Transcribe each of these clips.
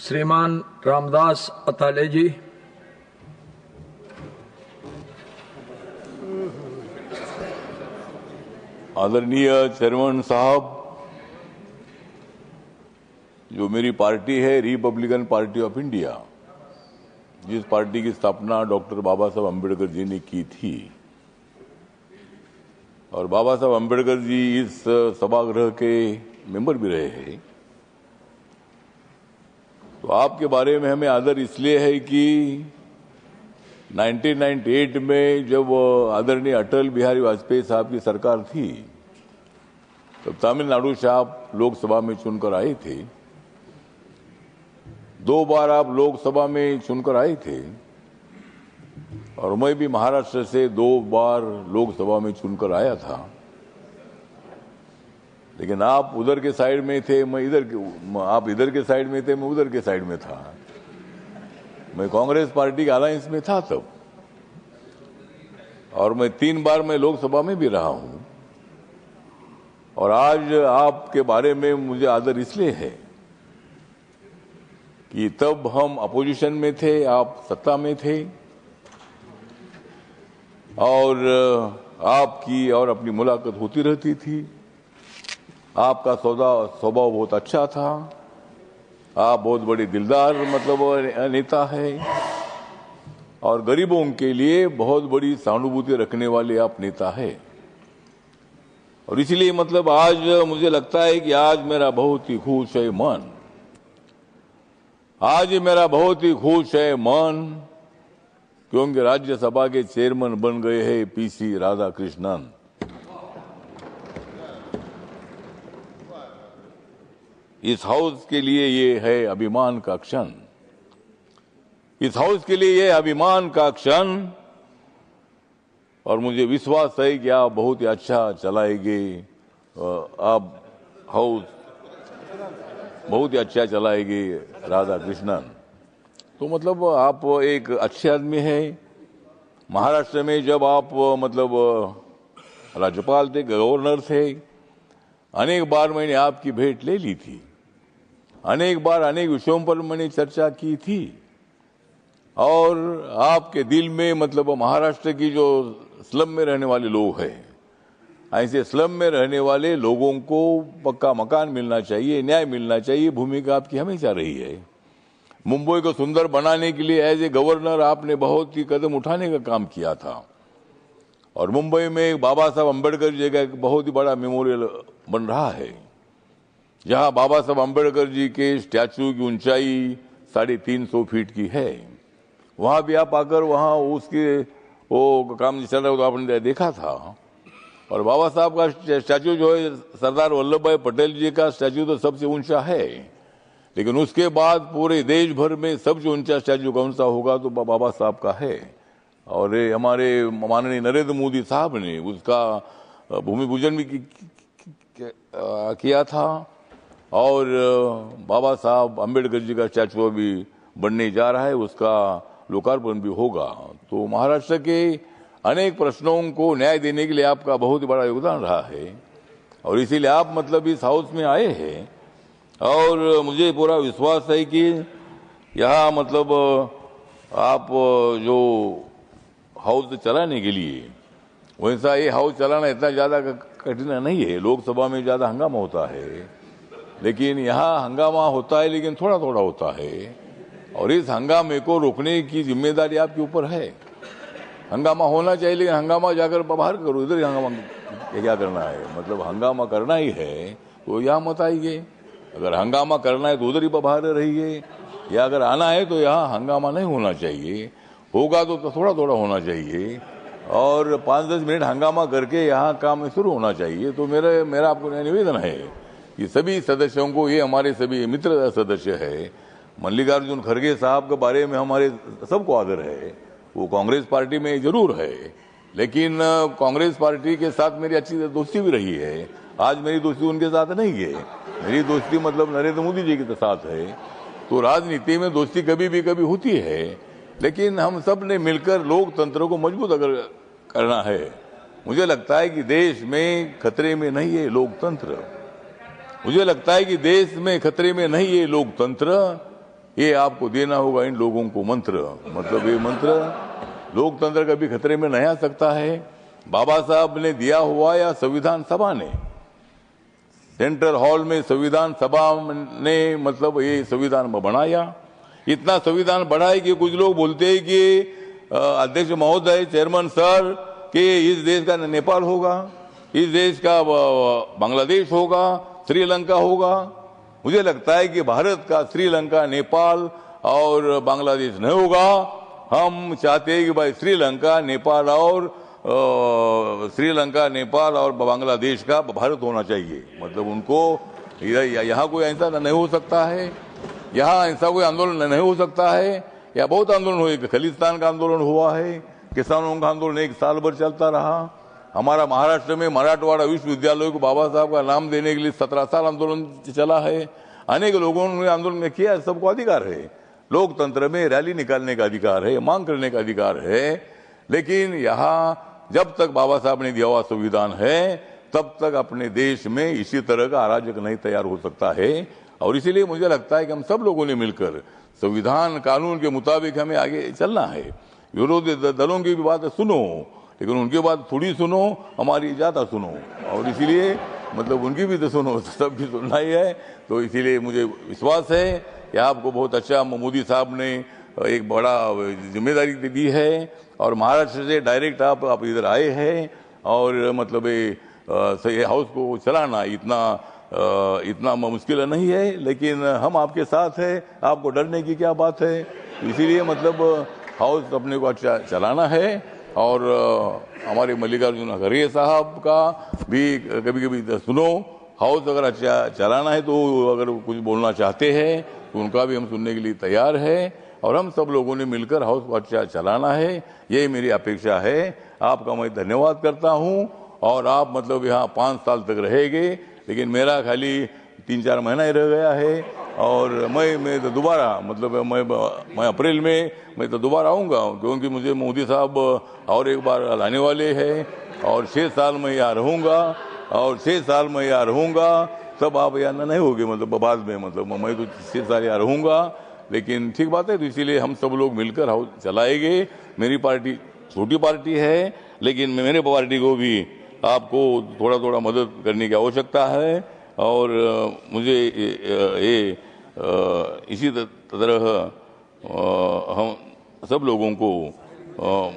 श्रीमान रामदास अताले जी। आदरणीय चेयरमैन साहब, जो मेरी पार्टी है रिपब्लिकन पार्टी ऑफ इंडिया, जिस पार्टी की स्थापना डॉक्टर बाबा साहब अम्बेडकर जी ने की थी, और बाबा साहब अम्बेडकर जी इस सभागृह के मेंबर भी रहे हैं, तो आपके बारे में हमें आदर इसलिए है कि 1998 में जब आदरणीय अटल बिहारी वाजपेयी साहब की सरकार थी, तब तमिलनाडु से आप लोकसभा में चुनकर आए थे। 2 बार आप लोकसभा में चुनकर आए थे, और मैं भी महाराष्ट्र से 2 बार लोकसभा में चुनकर आया था। लेकिन आप उधर के साइड में थे, आप इधर के साइड में थे, मैं उधर के साइड में था। मैं कांग्रेस पार्टी के अलायंस में था तब, और मैं 3 बार मैं लोकसभा में भी रहा हूं। और आज आपके बारे में मुझे आदर इसलिए है कि तब हम अपोजिशन में थे, आप सत्ता में थे, और आपकी और अपनी मुलाकात होती रहती थी। आपका स्वभाव बहुत अच्छा था। आप बहुत बड़े दिलदार नेता है, और गरीबों के लिए बहुत बड़ी सहानुभूति रखने वाले आप नेता है। और इसलिए आज मुझे लगता है कि आज मेरा बहुत ही खुश है मन, आज मेरा बहुत ही खुश है मन, क्योंकि राज्यसभा के चेयरमैन बन गए हैं पीसी राधाकृष्णन। इस हाउस के लिए ये है अभिमान का क्षण, इस हाउस के लिए ये अभिमान का क्षण, और मुझे विश्वास है कि आप बहुत ही अच्छा चलाएंगे। आप हाउस बहुत ही अच्छा चलाएंगे राधाकृष्णन। तो आप एक अच्छे आदमी है। महाराष्ट्र में जब आप राज्यपाल थे, गवर्नर थे, अनेक बार मैंने आपकी भेंट ले ली थी, अनेक बार अनेक विषयों पर मैंने चर्चा की थी। और आपके दिल में महाराष्ट्र की जो स्लम में रहने वाले लोग हैं, ऐसे स्लम में रहने वाले लोगों को पक्का मकान मिलना चाहिए, न्याय मिलना चाहिए, भूमिका आपकी हमेशा रही है। मुंबई को सुंदर बनाने के लिए एज ए गवर्नर आपने बहुत ही कदम उठाने का काम किया था, और मुंबई में बाबा साहब अम्बेडकर जी का एक बहुत ही बड़ा मेमोरियल बन रहा है, जहां बाबा साहब अम्बेडकर जी के स्टैचू की ऊंचाई 350 फीट की है। वहां भी आप आकर वहां उसके वो काम चल रहा हो तो आपने देखा था। और बाबा साहब का स्टैचू जो है, सरदार वल्लभ भाई पटेल जी का स्टैचू तो सबसे ऊंचा है, लेकिन उसके बाद पूरे देश भर में सबसे ऊंचा स्टैचू कौन सा होगा तो बाबा साहब का है। और हमारे माननीय नरेंद्र मोदी साहब ने उसका भूमि पूजन भी किया था, और बाबा साहब अम्बेडकर जी का स्टैचू अभी बनने जा रहा है, उसका लोकार्पण भी होगा। तो महाराष्ट्र के अनेक प्रश्नों को न्याय देने के लिए आपका बहुत ही बड़ा योगदान रहा है, और इसीलिए आप इस हाउस में आए हैं। और मुझे पूरा विश्वास है कि यहाँ आप जो हाउस चलाने के लिए, वैसा ये हाउस चलाना इतना ज्यादा कठिन नहीं है। लोकसभा में ज्यादा हंगामा होता है, लेकिन यहाँ हंगामा होता है लेकिन थोड़ा थोड़ा होता है, और इस हंगामे को रोकने की जिम्मेदारी आपके ऊपर है। हंगामा होना चाहिए, लेकिन हंगामा जाकर बाहर करो, इधर हंगामा क्या करना है। हंगामा करना ही है तो यहाँ मत आइए, अगर हंगामा करना है तो उधर ही बाहर रहिए, या अगर आना है तो यहाँ हंगामा नहीं होना चाहिए, होगा तो थोड़ा थोड़ा होना चाहिए, और 5-10 मिनट हंगामा करके यहाँ काम शुरू होना चाहिए। तो मेरा आपको निवेदन है कि सभी सदस्यों को, ये हमारे सभी मित्र सदस्य है, मल्लिकार्जुन खड़गे साहब के बारे में हमारे सबको आदर है। वो कांग्रेस पार्टी में जरूर है, लेकिन कांग्रेस पार्टी के साथ मेरी अच्छी दोस्ती भी रही है। आज मेरी दोस्ती उनके साथ नहीं है, मेरी दोस्ती नरेंद्र मोदी जी के साथ है। तो राजनीति में दोस्ती कभी होती है, लेकिन हम सब ने मिलकर लोकतंत्र को मजबूत अगर करना है। मुझे लगता है कि देश में खतरे में नहीं है लोकतंत्र, मुझे लगता है कि देश में खतरे में नहीं है लोकतंत्र, ये आपको देना होगा इन लोगों को मंत्र। मतलब ये मंत्र लोकतंत्र कभी खतरे में नहीं आ सकता है। बाबा साहब ने दिया हुआ या संविधान सभा ने, सेंट्रल हॉल में संविधान सभा ने मतलब ये संविधान बनाया। इतना संविधान बढ़ा है कि कुछ लोग बोलते हैं कि अध्यक्ष महोदय, चेयरमैन सर, कि इस देश का नेपाल होगा, इस देश का बांग्लादेश होगा, श्रीलंका होगा। मुझे लगता है कि भारत का श्रीलंका, नेपाल और बांग्लादेश नहीं होगा। हम चाहते हैं कि भाई श्रीलंका, नेपाल और बांग्लादेश का भारत होना चाहिए। मतलब उनको यहाँ कोई ऐसा नहीं हो सकता है, यहाँ ऐसा कोई आंदोलन नहीं हो सकता है। या बहुत आंदोलन हुए, खलिस्तान का आंदोलन हुआ है, किसानों का आंदोलन 1 साल भर चलता रहा। हमारा महाराष्ट्र में मराठवाड़ा विश्वविद्यालय को बाबा साहब का नाम देने के लिए 17 साल आंदोलन चला है। अनेक लोगों ने आंदोलन किया। सबको अधिकार है, लोकतंत्र में रैली निकालने का अधिकार है, मांग करने का अधिकार है। लेकिन यहाँ जब तक बाबा साहब ने दिया हुआ संविधान है, तब तक अपने देश में इसी तरह का अराजक नहीं तैयार हो सकता है। और इसीलिए मुझे लगता है कि हम सब लोगों ने मिलकर संविधान कानून के मुताबिक हमें आगे चलना है। विरोधी दलों की भी बात सुनो, लेकिन उनकी बात थोड़ी सुनो, हमारी ज्यादा सुनो। और इसीलिए मतलब उनकी भी तो सुनो, सबकी सुनना ही है। तो इसीलिए मुझे विश्वास है कि आपको बहुत अच्छा मोदी साहब ने एक बड़ा जिम्मेदारी दी है। और महाराष्ट्र से डायरेक्ट आप इधर आए हैं। और मतलब ये हाउस को चलाना इतना मुश्किल नहीं है, लेकिन हम आपके साथ हैं। आपको डरने की क्या बात है। इसीलिए मतलब हाउस अपने को अच्छा चलाना है। और हमारे मल्लिकार्जुन खड़गे साहब का भी कभी कभी सुनो। हाउस अगर अच्छा चलाना है तो अगर कुछ बोलना चाहते हैं तो उनका भी हम सुनने के लिए तैयार है। और हम सब लोगों ने मिलकर हाउस को अच्छा चलाना है, यही मेरी अपेक्षा है। आपका मैं धन्यवाद करता हूं। और आप मतलब यहाँ 5 साल तक रहेंगे, लेकिन मेरा खाली 3-4 महीना ही रह गया है। और मैं तो दोबारा मतलब मैं अप्रैल में मैं तो दोबारा आऊँगा, क्योंकि मुझे मोदी साहब और एक बार लाने वाले हैं। और 6 साल में यहाँ रहूँगा। तब आप यहाँ नहीं होगे, मतलब बाद में मतलब मैं तो 6 साल यहाँ रहूँगा। लेकिन ठीक बात है। तो इसीलिए हम सब लोग मिलकर हाउस चलाएंगे। मेरी पार्टी छोटी पार्टी है, लेकिन मेरे पार्टी को भी आपको थोड़ा मदद करने की आवश्यकता है। और मुझे इसी तरह हम सब लोगों को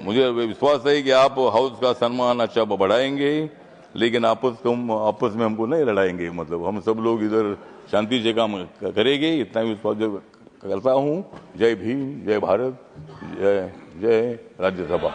मुझे विश्वास है कि आप हाउस का सम्मान अच्छा बढ़ाएंगे, लेकिन आपस में हमको नहीं लड़ाएंगे। मतलब हम सब लोग इधर शांति से काम करेंगे, इतना विश्वास करता हूँ। जय भीम, जय भारत, जय राज्यसभा।